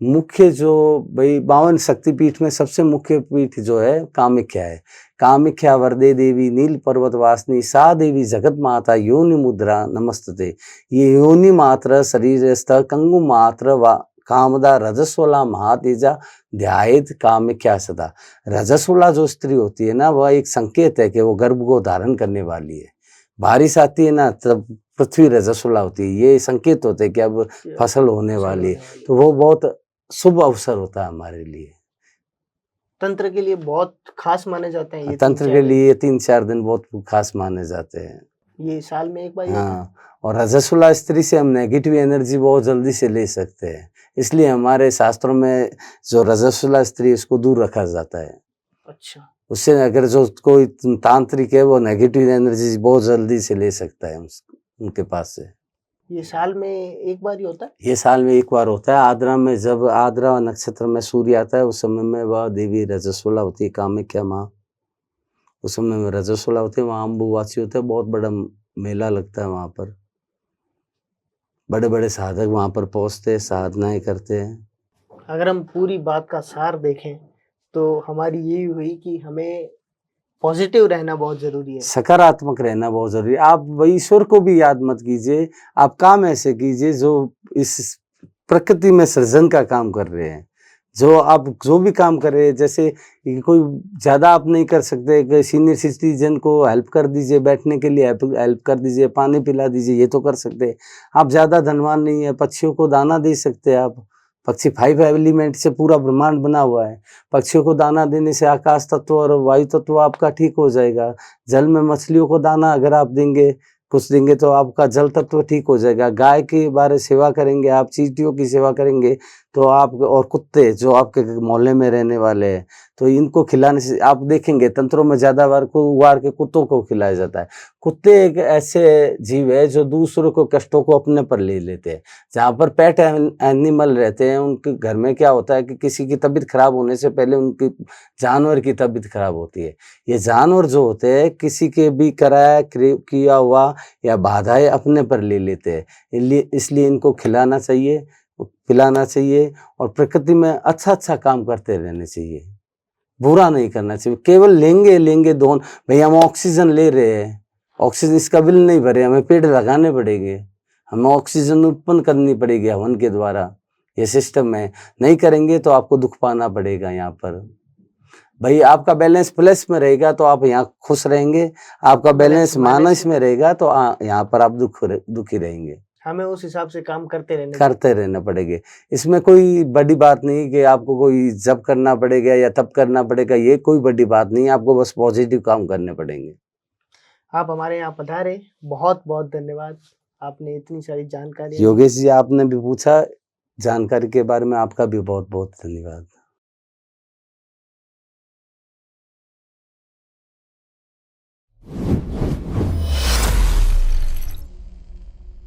मुख्य जो भई 52 शक्तिपीठ में सबसे मुख्य पीठ जो है कामाख्या है। कामाख्या वरदे देवी नील पर्वत वासिनी सा देवी जगत माता योनि मुद्रा नमस्तते। ये योनि मात्र शरीरस्थ कंगु मात्र वा कामदा रजस्वला महातेजा ध्यायेत कामाख्या सदा। रजस्वला जो स्त्री होती है ना, वह एक संकेत है कि वो गर्भ को धारण करने वाली है। बारिश आती है ना, तब पृथ्वी रजस्वला होती है, ये संकेत होते हैं कि अब फसल होने वाली है। तो वो बहुत शुभ अवसर होता है हमारे लिए। तंत्र के लिए बहुत खास माने जाते हैं ये तंत्र 3-4 के दिन? लिए 3-4 दिन बहुत खास माने जाते हैं। ये साल में एक बार ही होता है? हाँ, और रजस्वला स्त्री से हम नेगेटिव एनर्जी बहुत जल्दी से ले सकते हैं। इसलिए हमारे शास्त्रों में जो रजस्वला स्त्री उसको दूर रखा जाता है। अच्छा। उससे अगर जो कोई तांत्रिक है वो नेगेटिव एनर्जी बहुत जल्दी से ले सकता है उनके पास से। ये साल में एक बार ही होता है? ये साल में एक बार होता है। आद्रा में जब आद्रा नक्षत्र में सूर्य आता है उस समय में वह देवी रजस्वला होती है, कामाख्या माँ उस समय में रजस्वला होती है। वहाँ अम्बुवाची होते हैं, बहुत बड़ा मेला लगता है वहाँ पर। बड़े बड़े साधक वहाँ पर पहुँचते हैं, साधनाएं करते हैं। अगर हम पूरी बात का सार देखें तो हमारी यही हुई कि हमें पॉजिटिव रहना बहुत जरूरी है। सकारात्मक रहना बहुत जरूरी है। आप वही ईश्वर को भी याद मत कीजिए, आप काम ऐसे कीजिए जो इस प्रकृति में सृजन का काम कर रहे हैं। जो आप जो भी काम कर रहे हैं, जैसे कोई ज़्यादा आप नहीं कर सकते, कि सीनियर सिटीजन को हेल्प कर दीजिए, बैठने के लिए हेल्प कर दीजिए, पानी पिला दीजिए, ये तो कर सकते हैं। आप ज़्यादा धनवान नहीं है, पक्षियों को दाना दे सकते हैं आप। पक्षी 5 एलिमेंट से पूरा ब्रह्मांड बना हुआ है। पक्षियों को दाना देने से आकाश तत्व और वायु तत्व आपका ठीक हो जाएगा। जल में मछलियों को दाना अगर आप देंगे, कुछ देंगे तो आपका जल तत्व ठीक हो जाएगा। गाय की बारे सेवा करेंगे आप, चींटियों की सेवा करेंगे तो आप, और कुत्ते जो आपके मोहल्ले में रहने वाले हैं, तो इनको खिलाने से आप देखेंगे तंत्रों में ज़्यादा बार को उबार के कुत्तों को खिलाया जाता है। कुत्ते एक ऐसे जीव है जो दूसरों के कष्टों को अपने पर ले लेते हैं। जहाँ पर पेट एनिमल रहते हैं उनके घर में क्या होता है कि किसी की तबीयत खराब होने से पहले उनकी जानवर की तबीयत खराब होती है। ये जानवर जो होते हैं किसी के भी कराया किया हुआ या बाधाएं अपने पर ले लेते हैं। इसलिए इनको खिलाना चाहिए, पिलाना चाहिए और प्रकृति में अच्छा काम करते रहने चाहिए। बुरा नहीं करना चाहिए। केवल लेंगे दोन भाई, हम ऑक्सीजन ले रहे हैं, ऑक्सीजन इसका बिल नहीं भरे, हमें पेड़ लगाने पड़ेंगे, हमें ऑक्सीजन उत्पन्न करनी पड़ेगी हवन के द्वारा। ये सिस्टम है, नहीं करेंगे तो आपको दुख पाना पड़ेगा। यहाँ पर भाई आपका बैलेंस प्लस में रहेगा तो आप यहाँ खुश रहेंगे, आपका बैलेंस माइनस में रहेगा तो यहाँ पर आप दुखी रहेंगे। हमें उस हिसाब से काम करते रहना पड़ेगा। इसमें कोई बड़ी बात नहीं कि आपको कोई जब करना पड़ेगा या तब करना पड़ेगा, ये कोई बड़ी बात नहीं है। आपको बस पॉजिटिव काम करने पड़ेंगे। आप हमारे यहाँ पधारे, बहुत-बहुत धन्यवाद। आपने इतनी सारी जानकारियाँ दी। योगेश जी, आपने भी पूछा जानकारी के बारे में, आपका भी बहुत-बहुत धन्यवाद।